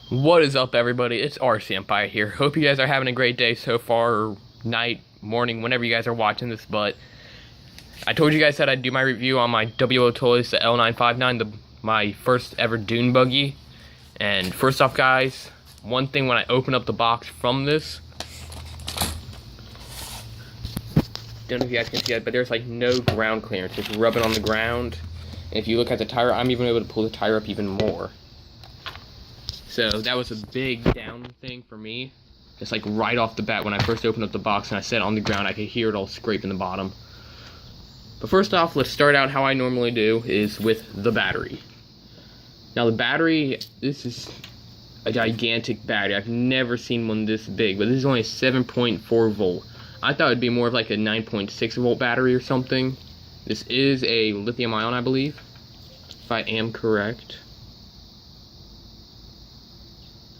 What is up, everybody? It's RC Empire here. Hope you guys are having a great day so far, or night, morning, whenever you guys are watching this. But I told you guys that I'd do my review on my WO Toys, the L959, my first ever dune buggy. And first off, guys, one thing when I open up the box from this, don't know if you guys can see that, but there's like no ground clearance. It's rubbing on the ground. And if you look at the tire, I'm even able to pull the tire up even more. So that was a big down thing for me. Just like right off the bat when I first opened up the box and I set it on the ground, I could hear it all scraping the bottom. But first off, let's start out how I normally do, is with the battery. Now the battery, this is a gigantic battery. I've never seen one this big, but this is only a 7.4 volt. I thought it'd be more of like a 9.6 volt battery or something. This is a lithium ion, I believe, if I am correct.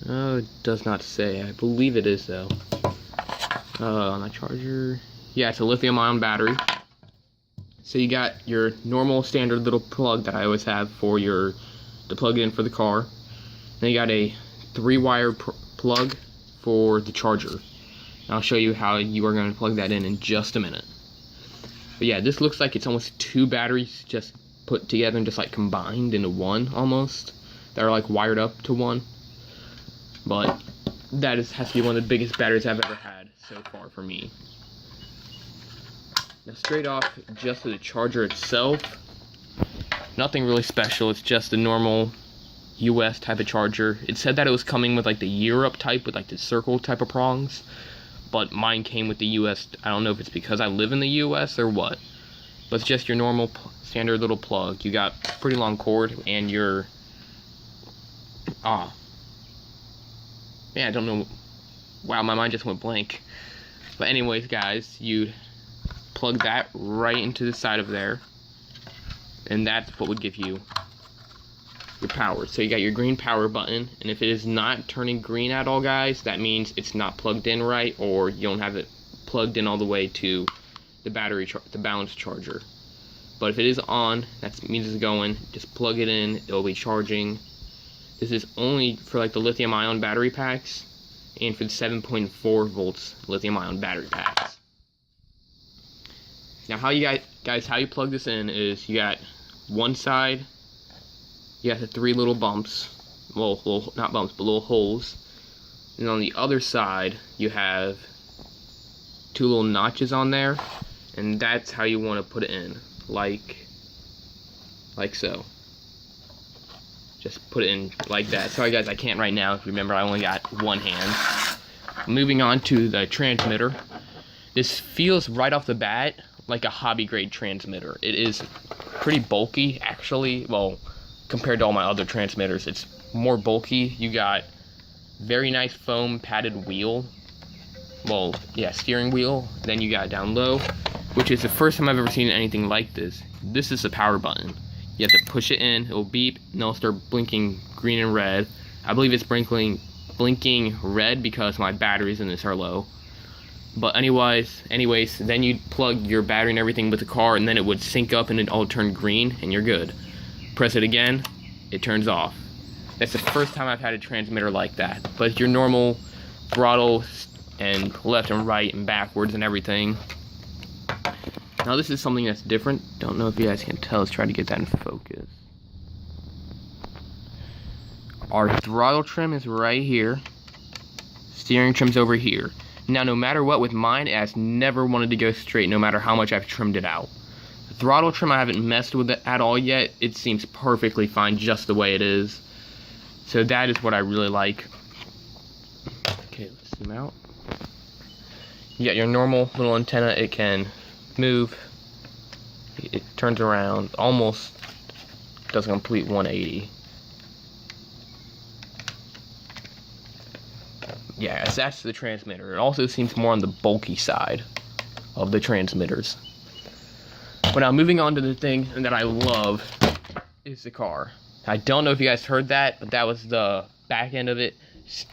Oh, it does not say. I believe it is, though. On the charger. Yeah, it's a lithium ion battery. So you got your normal standard little plug that I always have for to plug it in for the car. Then you got a 3-wire plug for the charger. And I'll show you how you are going to plug that in just a minute. But yeah, this looks like it's almost 2 batteries just put together and just like combined into one almost. That are like wired up to one. But that has to be one of the biggest batteries I've ever had so far for me. Now straight off, just for the charger itself, nothing really special. It's just a normal US type of charger. It said that it was coming with like the Europe type with like the circle type of prongs, but mine came with the US. I don't know if it's because I live in the US or what, but it's just your normal standard little plug. You got pretty long cord and your man, I don't know. Wow, my mind just went blank. But anyways, guys, you plug that right into the side of there, and that's what would give you your power. So you got your green power button, and if it is not turning green at all, guys, that means it's not plugged in right, or you don't have it plugged in all the way to the battery, the balance charger. But if it is on, that means it's going. Just plug it in, it'll be charging. This is only for like the lithium ion battery packs and for the 7.4 volts lithium ion battery packs. Now how you guys how you plug this in is you got one side, you got the 3 little bumps, well not bumps but little holes, and on the other side you have 2 little notches on there, and that's how you want to put it in, like so. Just put it in like that. Sorry guys, I can't right now. Remember, I only got one hand. Moving on to the transmitter. This feels right off the bat like a hobby grade transmitter. It is pretty bulky, actually. Well, compared to all my other transmitters, it's more bulky. You got very nice foam padded wheel. Well, yeah, steering wheel. Then you got down low, which is the first time I've ever seen anything like this. This is the power button. You have to push it in, it'll beep, and it'll start blinking green and red. I believe it's blinking red because my batteries in this are low. But anyways, then you plug your battery and everything with the car, and then it would sync up and it all turn green, and you're good. Press it again, it turns off. That's the first time I've had a transmitter like that. But your normal throttle and left and right and backwards and everything. Now this is something that's different. Don't know if you guys can tell. Let's try to get that in focus. Our throttle trim is right here. Steering trim's over here. Now no matter what with mine, it has never wanted to go straight no matter how much I've trimmed it out. The throttle trim, I haven't messed with it at all yet. It seems perfectly fine just the way it is. So that is what I really like. Okay, let's zoom out. You got your normal little antenna. It can move, it turns around, almost does a complete 180. Yeah, that's the transmitter. It also seems more on the bulky side of the transmitters. But now moving on to the thing that I love is the car. I don't know if you guys heard that, but that was the back end of it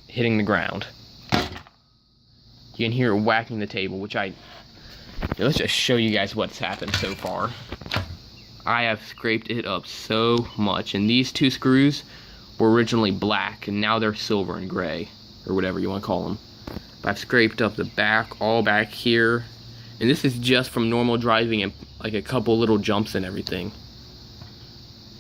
hitting the ground. You can hear it whacking the table, which let's just show you guys what's happened so far. I have scraped it up so much, and these 2 screws were originally black, and now they're silver and gray, or whatever you want to call them. But I've scraped up the back, all back here, and this is just from normal driving and like a couple little jumps and everything.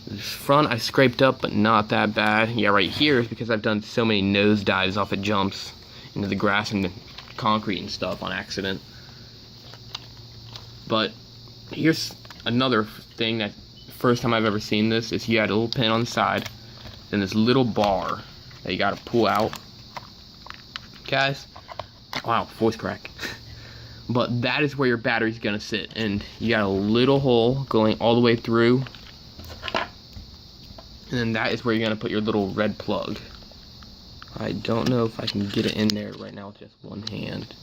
This front I scraped up, but not that bad. Yeah, right here is because I've done so many nose dives off of jumps into the grass and the concrete and stuff on accident. But here's another thing that first time I've ever seen this is you had a little pin on the side, then this little bar that you gotta pull out. Guys, wow, voice crack. But that is where your battery's gonna sit, and you got a little hole going all the way through. And then that is where you're gonna put your little red plug. I don't know if I can get it in there right now with just one hand.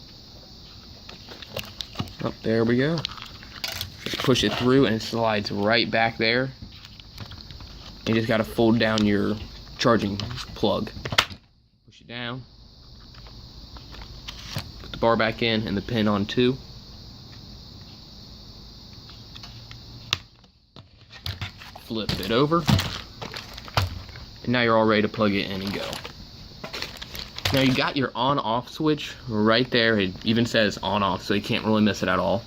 Oh, there we go. Just push it through and it slides right back there. You just gotta fold down your charging plug. Push it down. Put the bar back in and the pin on too. Flip it over. And now you're all ready to plug it in and go. Now you got your on-off switch right there. It even says on-off, so you can't really miss it at all.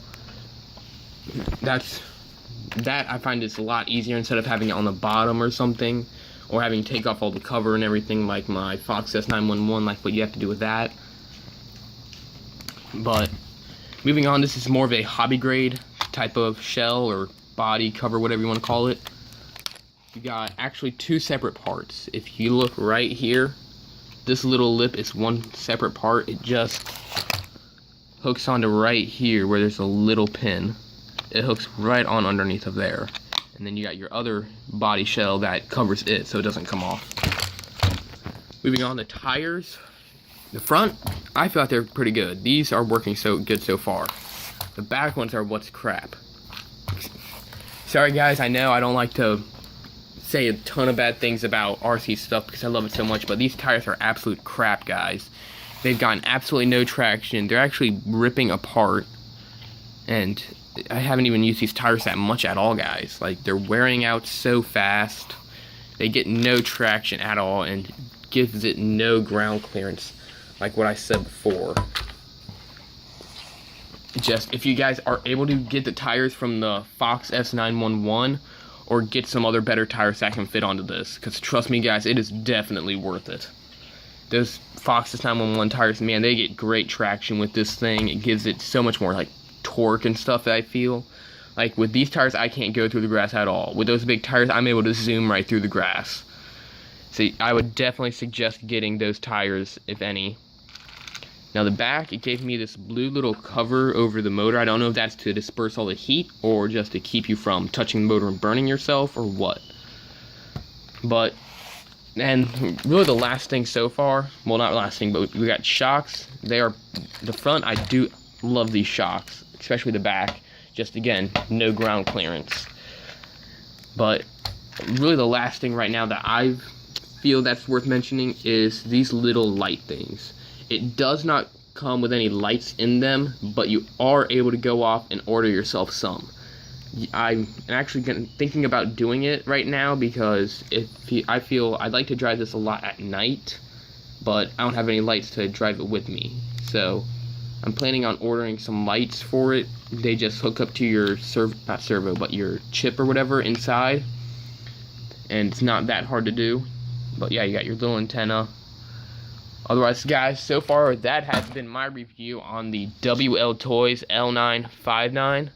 That I find is a lot easier instead of having it on the bottom or something, or having to take off all the cover and everything like my Fox S911, like what you have to do with that. But moving on, this is more of a hobby grade type of shell or body cover, whatever you want to call it. You got actually two separate parts. If you look right here, this little lip is one separate part. It just hooks onto right here where there's a little pin. It hooks right on underneath of there. And then you got your other body shell that covers it so it doesn't come off. Moving on to tires. The front, I feel like they're pretty good. These are working so good so far. The back ones are what's crap. Sorry guys, I know I don't like to say a ton of bad things about RC stuff because I love it so much, but these tires are absolute crap, guys. They've gotten absolutely no traction. They're actually ripping apart, and I haven't even used these tires that much at all, guys. Like, they're wearing out so fast. They get no traction at all and gives it no ground clearance, like what I said before. Just, if you guys are able to get the tires from the Fox S911, or get some other better tires that can fit onto this, because trust me guys, it is definitely worth it. Those Fox S911 tires, man, they get great traction with this thing. It gives it so much more like torque and stuff that I feel. Like with these tires, I can't go through the grass at all. With those big tires, I'm able to zoom right through the grass. So I would definitely suggest getting those tires, if any. Now the back, it gave me this blue little cover over the motor. I don't know if that's to disperse all the heat or just to keep you from touching the motor and burning yourself or what. But, and really the last thing so far, well not last thing, but we got shocks. They are, the front, I do love these shocks, especially the back. Just again, no ground clearance. But really the last thing right now that I feel that's worth mentioning is these little light things. It does not come with any lights in them, but you are able to go off and order yourself some. I'm actually thinking about doing it right now because I feel I'd like to drive this a lot at night, but I don't have any lights to drive it with me. So I'm planning on ordering some lights for it. They just hook up to your not servo, but your chip or whatever inside, and it's not that hard to do. But yeah, you got your little antenna. Otherwise, guys, so far that has been my review on the WL Toys L959.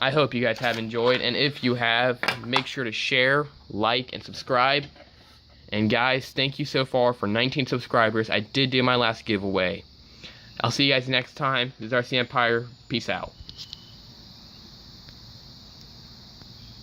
I hope you guys have enjoyed, and if you have, make sure to share, like, and subscribe. And guys, thank you so far for 19 subscribers. I did do my last giveaway. I'll see you guys next time. This is RC Empire. Peace out.